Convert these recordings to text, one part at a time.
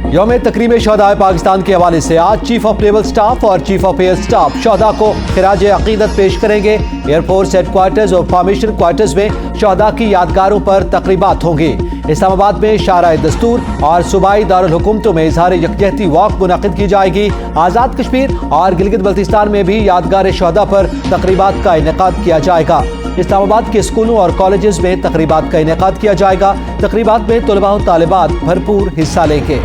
यौम तकरीम शहदाए पाकिस्तान के हवाले से आज चीफ ऑफ नेवल स्टाफ और चीफ ऑफ एयर स्टाफ शहदा को खिराज अकीदत पेश करेंगे। एयरफोर्स हेडक्वार्टर्स और फॉर्मेशन क्वार्टर्स में शहदा की यादगारों पर तकरीबात होंगी। इस्लामाबाद में शारा दस्तूर और सूबाई दारुल हुकूमतों में इजहार यकजहती वॉक मुनक़िद की जाएगी। आज़ाद कश्मीर और गिलगित बल्तिस्तान में भी यादगार शहदा पर तकरीबात का इनेकाद किया जाएगा। इस्लामाबाद के स्कूलों और कॉलेजेस में तकरीबात का इनेकाद किया जाएगा। तकरीबात में तलबा और तालिबात भरपूर हिस्सा लेंगे।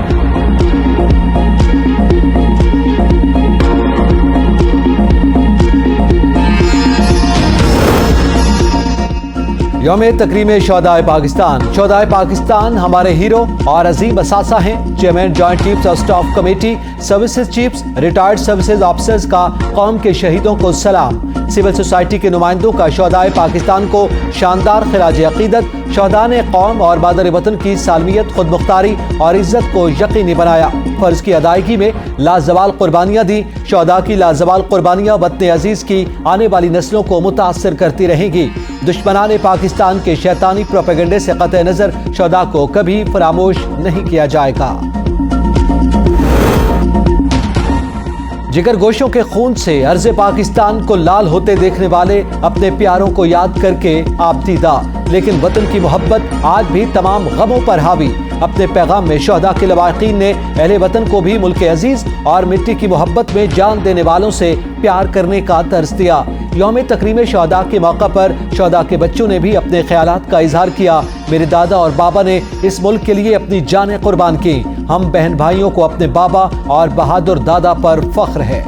यौम तकरीम शहदाए पाकिस्तान। शहदाए पाकिस्तान हमारे हीरो और अजीम असासा हैं। Chairman joint chiefs of staff committee, services chiefs, retired services officers का कौम के शहीदों को सलाम। सिविल सोसाइटी के नुमाइंदों का शहदाए पाकिस्तान को शानदार खिराज अकीदत। शहदा ने कौम और बादर वतन की सालमियत, खुद मुख्तारी और इज्जत को यकीनी बनाया। फर्ज की अदायगी में लाजवाल कुर्बानियाँ दी। शहदा की लाजवाल कुर्बानियाँ वतन अजीज़ की आने वाली नस्लों को मुतासर करती रहेंगी। दुश्मनाने पाकिस्तान के शैतानी प्रोपेगेंडे से कतई नजर शहदा को कभी फरामोश नहीं किया जाएगा। जिगर गोशों के खून से अर्ज़े पाकिस्तान को लाल होते देखने वाले अपने प्यारों को याद करके आप दीदा, लेकिन वतन की मोहब्बत आज भी तमाम गमों पर हावी। अपने पैगाम में शहदा के लवाकीन ने अहले वतन को भी मुल्क अजीज और मिट्टी की मोहब्बत में जान देने वालों से प्यार करने का दर्स दिया। यौम तकरीम शहदा के मौका पर शहदा के बच्चों ने भी अपने ख्यालात का इजहार किया। मेरे दादा और बाबा ने इस मुल्क के लिए अपनी जानें कुर्बान की। हम बहन भाइयों को अपने बाबा और बहादुर दादा पर फख्र है।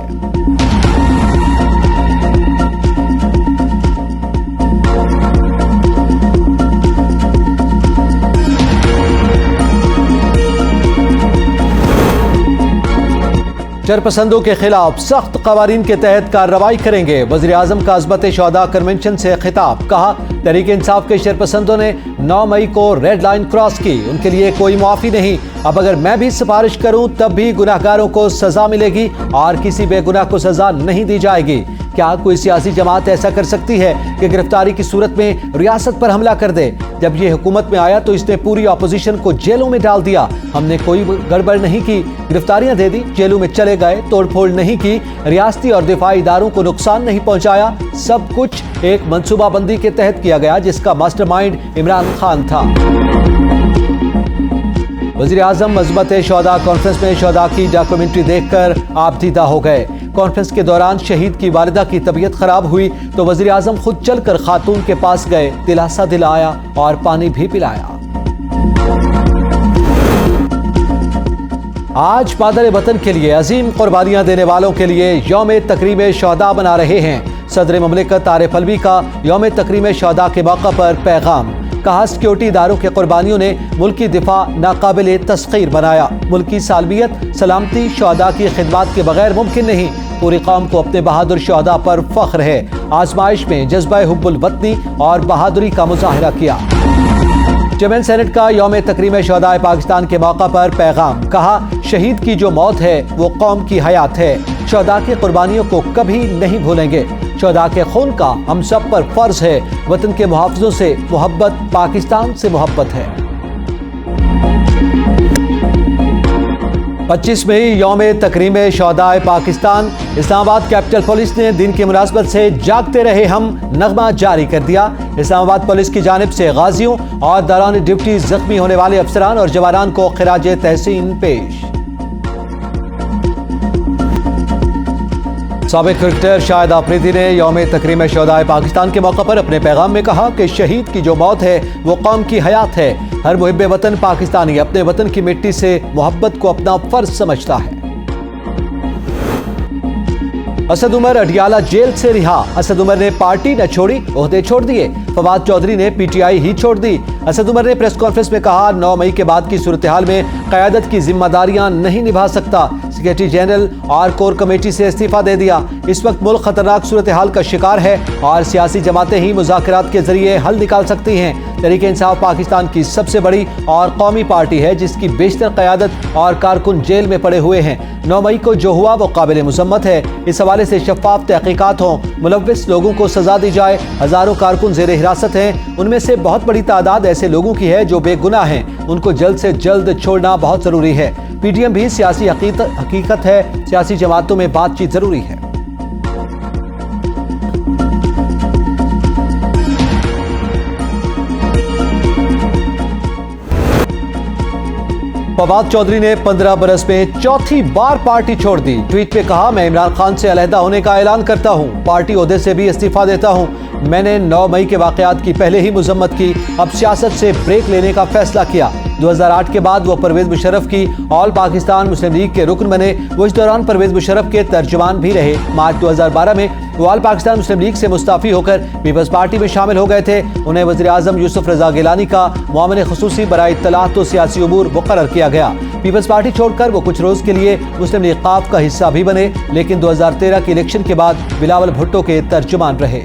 शरपसंदों के खिलाफ सख्त कवानीन के तहत कार्रवाई करेंगे। वज़ीर आज़म का अज़मत शहदा कन्वेंशन से खिताब। कहा, तहरीक इंसाफ के शरपसंदों ने 9 मई को रेड लाइन क्रॉस की, उनके लिए कोई मुआफ़ी नहीं। अब अगर मैं भी सिफारिश करूं तब भी गुनाहगारों को सजा मिलेगी और किसी बेगुनाह को सजा नहीं दी जाएगी। क्या कोई सियासी जमात ऐसा कर सकती है कि गिरफ्तारी की सूरत में रियासत पर हमला कर दे? जब ये हुकूमत में आया तो इसने पूरी अपोजिशन को जेलों में डाल दिया। हमने कोई गड़बड़ नहीं की, गिरफ्तारियां दे दी, जेलों में चले गए, तोड़फोड़ नहीं की, रियासती और दिफाई इदारों को नुकसान नहीं पहुंचाया। सब कुछ एक मनसूबाबंदी के तहत किया गया जिसका मास्टरमाइंड इमरान खान था। वज़ीर आज़म अज़मत शहदा कॉन्फ्रेंस में शहदा की डॉक्यूमेंट्री देखकर आपदीदा हो गए। कॉन्फ्रेंस के दौरान शहीद की वालिदा की तबीयत खराब हुई तो वज़ीर आज़म खुद चलकर खातून के पास गए, दिलासा दिलाया और पानी भी पिलाया। आज बादर वतन के लिए अजीम कुर्बानियां देने वालों के लिए यौम तकरीम शहदा बना रहे हैं। सदर ममलिकत आरिफ अलवी का यौम तकरीम शहदा के मौका पर पैगाम। कहा, सिक्योरिटी इदारों के कुर्बानियों ने मुल्क की दिफा नाकाबिल तस्खीर बनाया। मुल्क की सालमियत, सलामती शहदा की खिदमत के बगैर मुमकिन नहीं। पूरी कौम को अपने बहादुर शहदा पर फख्र है। आजमाइश में जज्बा हुब्बुल वतनी और बहादुरी का मुजाहिरा किया। चेयरमैन सेनेट का यौम तकरीम शहदाए पाकिस्तान के मौका पर पैगाम। कहा, शहीद की जो मौत है वो कौम की हयात है। शहदा की कुर्बानियों को कभी नहीं भूलेंगे। शहदा के खून का हम सब पर फर्ज है। वतन के मुहाफ़िज़ों से मोहब्बत पाकिस्तान से मोहब्बत है। 25 मई यौम तकरीम शहदाए पाकिस्तान। इस्लामाबाद कैपिटल पुलिस ने दिन की मुनासबत से जागते रहे हम नगमा जारी कर दिया। इस्लामाबाद पुलिस की जानिब से गाजियों और दौरान ड्यूटी जख्मी होने वाले अफसरान और जवानान को खिराज तहसीन पेश। साबिक क्रिकेटर शाहिद आफरीदी ने यौम तकरीम शहदाए पाकिस्तान के मौका पर अपने पैगाम में कहा कि शहीद की जो मौत है वो कौम की हयात है। हर मुहिब्बे वतन पाकिस्तानी अपने वतन की मिट्टी से मोहब्बत को अपना फर्ज समझता है। असद उमर अडियाला जेल से रिहा। असद उमर ने पार्टी न छोड़ी, ओहदे छोड़ दिए। फवाद चौधरी ने पीटीआई ही छोड़ दी। असद उमर ने प्रेस कॉन्फ्रेंस में कहा, 9 मई के बाद की सूरत हाल में क़यादत की जिम्मेदारियां नहीं निभा सकता। सेक्रेटरी जनरल और कोर कमेटी से इस्तीफा दे दिया। इस वक्त मुल्क खतरनाक सूरत हाल का शिकार है और सियासी जमातें ही मुज़ाकरात के जरिए हल निकाल सकती हैं। तहरीक इंसाफ पाकिस्तान की सबसे बड़ी और कौमी पार्टी है जिसकी बेशतर क़यादत और कारकुन जेल में पड़े हुए हैं। 9 मई को जो हुआ वो काबिल मुज़म्मत है। इस हवाले से शफ़ाफ तहक़ीक़ात हों, मुलव्विस लोगों को सजा दी जाए। हज़ारों कारकुन ज़ेर हिरासत हैं, उनमें से बहुत बड़ी तादाद ऐसे लोगों की है जो बेगुनाह हैं। उनको जल्द से जल्द छोड़ना बहुत ज़रूरी है। PDM भी सियासी हकीकत है, सियासी जमातों में बातचीत जरूरी है। फवाद चौधरी ने 15 बरस में चौथी बार पार्टी छोड़ दी। ट्वीट पे कहा, मैं इमरान खान से अलहदा होने का ऐलान करता हूं, पार्टी ओहदे से भी इस्तीफा देता हूं। मैंने 9 मई के वाकयात की पहले ही मजम्मत की, अब सियासत से ब्रेक लेने का फैसला किया। 2008 के बाद वो परवेज मुशर्रफ की ऑल पाकिस्तान मुस्लिम लीग के रुकन बने। वो इस दौरान परवेज मुशर्रफ के तर्जुमान भी रहे। मार्च 2012 में वो ऑल पाकिस्तान मुस्लिम लीग से मुस्ताफी होकर पीपल्स पार्टी में शामिल हो गए थे। उन्हें वज़ीर आज़म यूसुफ रज़ा गिलानी का मुआविन खुसूसी बराए इत्तलात व सियासी उमूर मुकर्रर किया गया। पीपल्स पार्टी छोड़कर वो कुछ रोज के लिए मुस्लिम लीग क़ाफ का हिस्सा भी बने, लेकिन 2013 के इलेक्शन के बाद बिलावल भुट्टो के तर्जुमान रहे।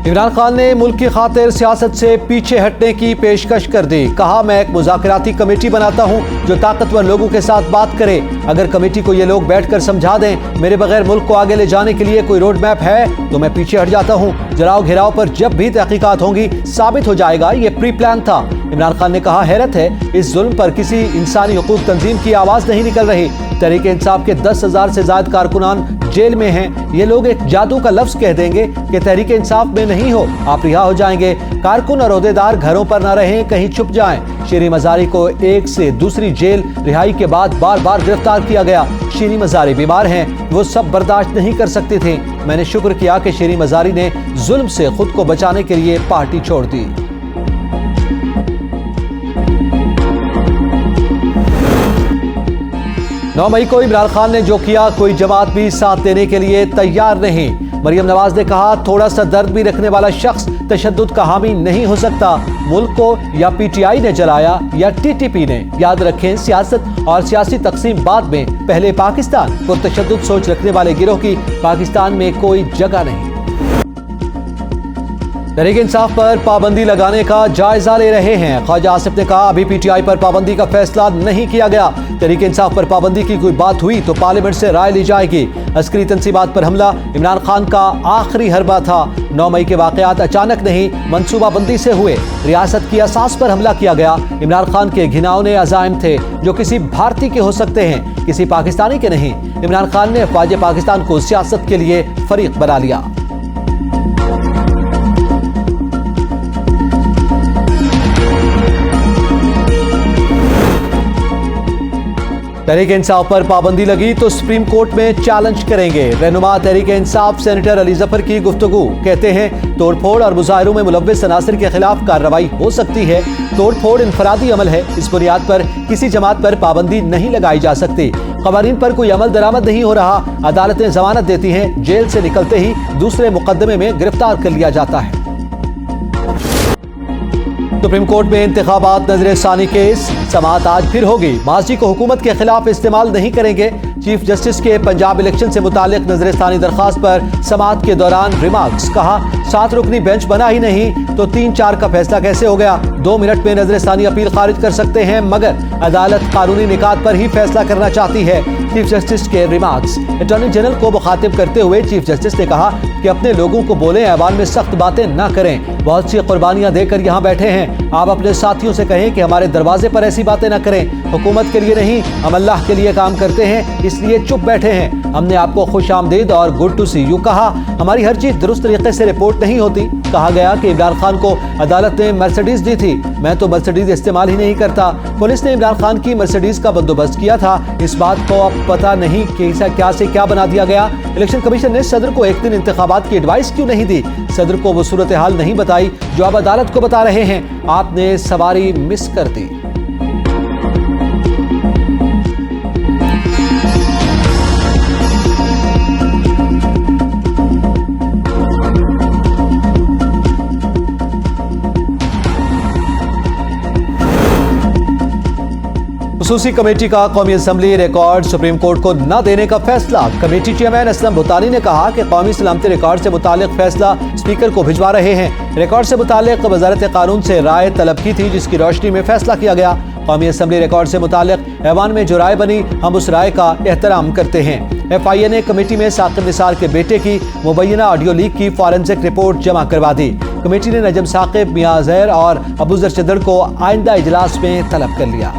इमरान खान ने मुल्क की खातिर सियासत से पीछे हटने की पेशकश कर दी। कहा, मैं एक मुज़ाकराती कमेटी बनाता हूं जो ताकतवर लोगों के साथ बात करे। अगर कमेटी को ये लोग बैठकर समझा दें मेरे बगैर मुल्क को आगे ले जाने के लिए कोई रोड मैप है तो मैं पीछे हट जाता हूं। जराव घेराव पर जब भी तहकीकात होंगी साबित हो जाएगा ये प्री प्लान था। इमरान खान ने कहा, हैरत है इस जुल्म पर किसी इंसानी हुकूक तंजीम की आवाज नहीं निकल रही। तहरीक इंसाफ के 10,000 से ज्यादा कारकुनान जेल में हैं। ये लोग एक जादू का लफ्ज कह देंगे कि तहरीक इंसाफ में नहीं हो, आप रिहा हो जाएंगे। कारकुन और ओहदेदार घरों पर न रहें, कहीं छुप जाएं। शीरी मजारी को एक से दूसरी जेल रिहाई के बाद बार बार गिरफ्तार किया गया। शीरी मजारी बीमार हैं, वो सब बर्दाश्त नहीं कर सकती थी। मैंने शुक्र किया कि शीरी मजारी ने जुल्म से खुद को बचाने के लिए पार्टी छोड़ दी। नौ मई को इमरान खान ने जो किया कोई जमात भी साथ देने के लिए तैयार नहीं। मरियम नवाज ने कहा, थोड़ा सा दर्द भी रखने वाला शख्स तशद्दुद का हामी नहीं हो सकता। मुल्क को या PTI ने जलाया या TTP ने। याद रखें, सियासत और सियासी तकसीम बाद में, पहले पाकिस्तान। पुरतशद्दुद सोच रखने वाले गिरोह की पाकिस्तान में कोई जगह नहीं। तहरीक इंसाफ पर पाबंदी लगाने का जायजा ले रहे हैं। ख्वाजा आसिफ ने कहा, अभी PTI पर पाबंदी का फैसला नहीं किया गया। तहरीक इंसाफ पर पाबंदी की कोई बात हुई तो पार्लियामेंट से राय ली जाएगी। अस्करी तंसीबात पर हमला इमरान खान का आखिरी हरबा था। 9 मई के वाकयात अचानक नहीं, मनसूबाबंदी से हुए। रियासत की असास पर हमला किया गया। इमरान खान के घिनौने अज़ाइम थे जो किसी भारतीय के हो सकते हैं, किसी पाकिस्तानी के नहीं। इमरान खान ने ख्वाजा पाकिस्तान को सियासत के लिए फरीक बना लिया। तहरीक इंसाफ पर पाबंदी लगी तो सुप्रीम कोर्ट में चैलेंज करेंगे। रहनुमा तहरीक इंसाफ सेनेटर अली जफर की गुफ्तगू। कहते हैं, तोड़फोड़ और मुजाहिरों में मुलव्विस अनासिर के खिलाफ कार्रवाई हो सकती है। तोड़फोड़ इनफरादी अमल है, इस बुनियाद पर किसी जमात पर पाबंदी नहीं लगाई जा सकती। कवानीन पर कोई अमल दरामद नहीं हो रहा। अदालतें जमानत देती हैं, जेल से निकलते ही दूसरे मुकदमे में गिरफ्तार कर लिया जाता है। सुप्रीम कोर्ट में इंतखाबात नजर सानी केस। समाअत आज फिर होगी। माजी को हुकूमत के खिलाफ इस्तेमाल नहीं करेंगे। चीफ जस्टिस के पंजाब इलेक्शन से मुतालिक नजर सानी दरखास्त पर समाअत के दौरान रिमार्क्स। कहा, 7 रुकनी बेंच बना ही नहीं तो 3-4 का फैसला कैसे हो गया। 2 मिनट में नजर सानी अपील खारिज कर सकते हैं, मगर अदालत कानूनी निकात पर ही फैसला करना चाहती है। चीफ जस्टिस के रिमार्क्स। अटॉर्नी जनरल को मुखातिब करते हुए चीफ जस्टिस ने कहा कि अपने लोगों को बोलें, ऐवान में सख्त बातें ना करें। बहुत सी कुर्बानियां देकर यहाँ बैठे हैं। आप अपने साथियों से कहें कि हमारे दरवाजे पर ऐसी बातें ना करें। हुकूमत के लिए नहीं, हम अल्लाह के लिए काम करते हैं, इसलिए चुप बैठे हैं। हमने आपको खुश आमदीद और गुड टू सी यू कहा। हमारी हर चीज दुरुस्त तरीके से रिपोर्ट नहीं होती। कहा गया कि इमरान खान को अदालत ने मर्सिडीज दी थी। मैं तो मर्सिडीज इस्तेमाल ही नहीं करता। पुलिस ने इमरान खान की मर्सिडीज का बंदोबस्त किया था। इस बात को अब पता नहीं कि क्या से क्या बना दिया गया। इलेक्शन कमीशन ने सदर को एक दिन इंतखाबात की एडवाइस क्यों नहीं दी। सदर को वो सूरत हाल नहीं बताई जो अब अदालत को बता रहे हैं। आपने सवारी मिस कर दी। खसूसी कमेटी का कौमी असम्बली रिकॉर्ड सुप्रीम कोर्ट को न देने का फैसला। कमेटी चेयरमैन असलम भुतानी ने कहा कि कौमी सलामती रिकॉर्ड से मुतालिक फैसला स्पीकर को भिजवा रहे हैं। रिकॉर्ड से मुतालिक वजारत कानून से राय तलब की थी, जिसकी रोशनी में फैसला किया गया। कौमी असम्बली रिकॉर्ड से मुताल्लिक ऐवान में जो राय बनी, हम उस राय का एहतराम करते हैं। FIA ने कमेटी में साकिब निसार के बेटे की मुबैना ऑडियो लीक की फॉरेंसिक रिपोर्ट जमा करवा दी। कमेटी ने नजम साकिब, मियां ज़हर और अबूजर चदड़ को आइंदा इजलास में तलब कर लिया।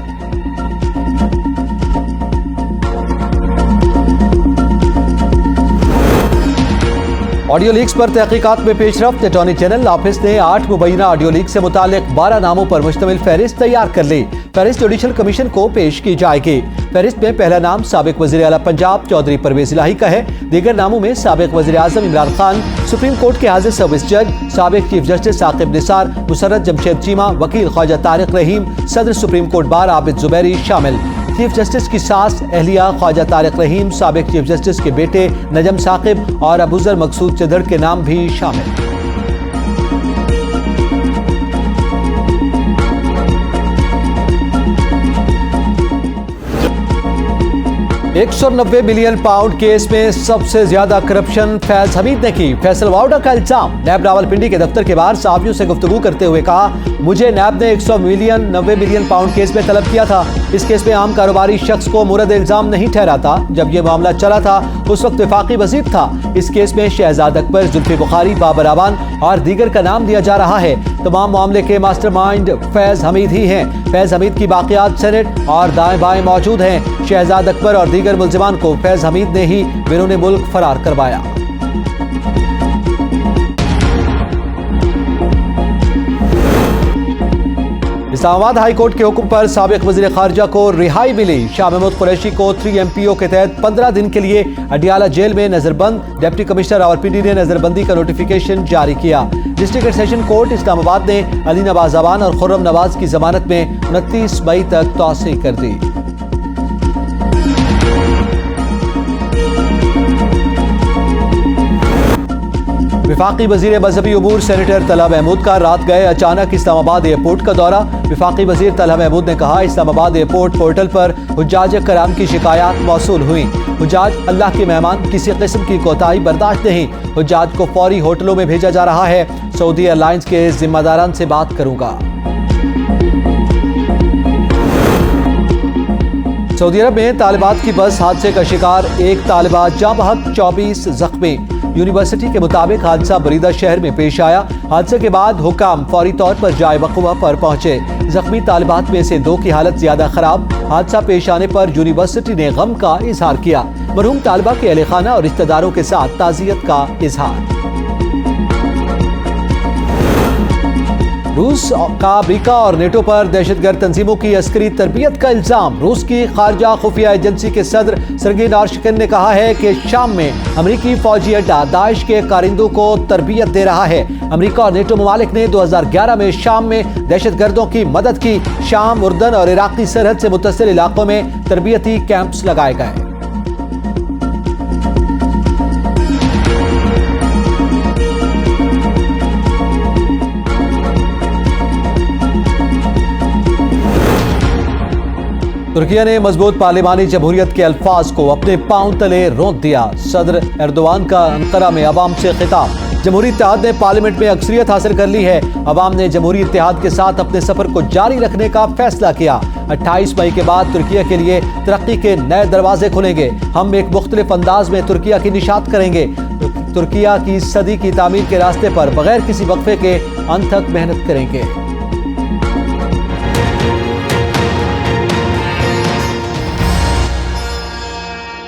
ऑडियो लीक्स पर तहकीकात में पेशरफ्त। अटॉर्नी जनरल ऑफिस ने 8 मुबैना ऑडियो लीक से मुताल्लिक 12 नामों पर मुश्तमिल फहरिस्त तैयार कर ली। फहरिस्त जुडिशल कमीशन को पेश की जाएगी। फहरिस्त में पहला नाम साबिक वज़ीर आला पंजाब चौधरी परवेज इलाही का है। दीगर नामों में साबिक वज़ीर आज़म इमरान खान, सुप्रीम कोर्ट के हाजिर सर्विस जज, साबिक चीफ जस्टिस साकिब निसार, मुसर्रत जमशेद चीमा, वकील ख्वाजा तारिक रहीम, सदर supreme court bar Abid Zubairi शामिल। चीफ जस्टिस की सास एहलिया ख्वाजा तारिक रहीम, साबिक चीफ जस्टिस के बेटे नजम साकिब और अबूजर मकसूद चदड़ के नाम भी शामिल। 190 मिलियन पाउंड केस में सबसे ज्यादा करप्शन फैज हमीद ने की। फैसल वाउडा का इल्जाम। नैब रावलपिंडी के दफ्तर के बाहर सहाफियों से गुफ्तगू करते हुए कहा, मुझे नैब ने 90 मिलियन पाउंड केस में तलब किया था। इस केस में आम कारोबारी शख्स को मुरद इल्जाम नहीं ठहराता। जब यह मामला चला था उस वक्त वफाकी वज़ीर था। इस केस में शहजाद अकबर, जुल्फी बुखारी, बाबर आवान और दीगर का नाम लिया जा रहा है। तमाम मामले के मास्टरमाइंड फैज हमीद ही हैं। फैज हमीद की बाक़ियात सेनेट और दाएं बाएं मौजूद हैं। शहजाद अकबर और दीगर मुल्जिमान को फैज हमीद ने ही बैरून मुल्क फरार करवाया। इस्लामाबाद हाई कोर्ट के हुक्म पर साबिक वज़ीर खारजा को रिहाई मिली। शाह महमूद कुरैशी को 3 MPO के तहत 15 दिन के लिए अडियाला जेल में नजरबंद। डिप्टी कमिश्नर रावलपिंडी ने नजरबंदी का नोटिफिकेशन जारी किया। डिस्ट्रिक्ट सेशन कोर्ट इस्लामाबाद ने अली नवाज अवान और खुर्रम नवाज की जमानत में 29 मई तक तौसीह कर दी। विफाकी वजीर मजहबी उमूर सेनेटर तलहा महमूद का रात गए अचानक इस्लामाबाद एयरपोर्ट का दौरा। विफाकी वजीर तलहा महमूद ने कहा, इस्लामाबाद एयरपोर्ट पोर्टल पर हुज्जाज कराम की शिकायत मौसूल हुई। हुज्जाज अल्लाह के मेहमान, किसी किस्म की कोताही बर्दाश्त नहीं। हुज्जाज को फौरी होटलों में भेजा जा रहा है। सऊदी एयरलाइंस के जिम्मेदारान से बात करूंगा। सऊदी अरब में तालिबात की बस हादसे का शिकार, एक तालिबा जाँ बहक, 24 जख्मी। यूनिवर्सिटी के मुताबिक हादसा बरीदा शहर में पेश आया। हादसे के बाद हुकाम फौरी तौर पर जाए वक़ुआ पर पहुंचे। जख्मी तालिबात में से 2 की हालत ज्यादा खराब। हादसा पेश आने पर यूनिवर्सिटी ने गम का इजहार किया। मरहूम तालिबा के अहले खाना और रिश्तेदारों के साथ ताज़ियत का इजहार। रूस का अमेरिका और नेटो पर दहशतगर्द तंजीमों की अस्करी तरबियत का इल्जाम। रूस की खारजा खुफिया एजेंसी के सदर सरगेई नारशकिन ने कहा है कि शाम में अमेरिकी फौजी अड्डा दाइश के कारिंदों को तरबियत दे रहा है। अमेरिका और नेटो ममालिक ने 2011 में शाम में दहशतगर्दों की मदद की। शाम, उर्दन और इराकी सरहद से मुत्तसिल इलाकों में तरबियती कैंप्स लगाए गए। तुर्किया ने मजबूत पार्लिमानी जमहूरियत के अल्फाज को अपने पांव तले रोंद दिया। सदर एर्दोआन का अंकारा में अवाम से खिताब। जमहूरी इत्तेहाद ने पार्लियामेंट में अक्सरियत हासिल कर ली है। अवाम ने जमहूरी इत्तेहाद के साथ अपने सफर को जारी रखने का फैसला किया। 28 मई के बाद तुर्किया के लिए तरक्की के नए दरवाजे खुलेंगे। हम एक मुख्तलिफ अंदाज में तुर्किया की निशात करेंगे। तुर्किया की सदी की तामीर के रास्ते पर बगैर किसी वक्फे के अंत तक मेहनत करेंगे।